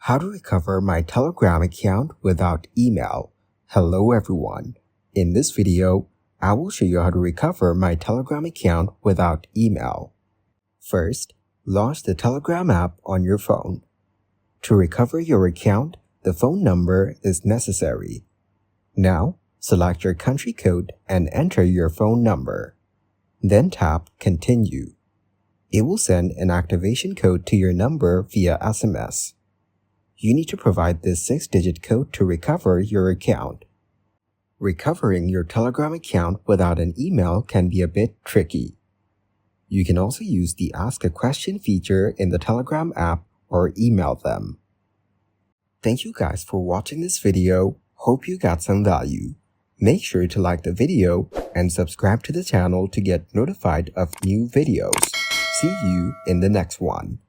How to recover my Telegram account without email. Hello everyone. In this video, I will show you how to recover my Telegram account without email. First, launch the Telegram app on your phone. To recover your account, the phone number is necessary. Now, select your country code and enter your phone number. Then tap Continue. It will send an activation code to your number via SMS. You need to provide this 6-digit code to recover your account. Recovering your Telegram account without an email can be a bit tricky. You can also use the Ask a Question feature in the Telegram app or email them. Thank you guys for watching this video. Hope you got some value. Make sure to like the video and subscribe to the channel to get notified of new videos. See you in the next one.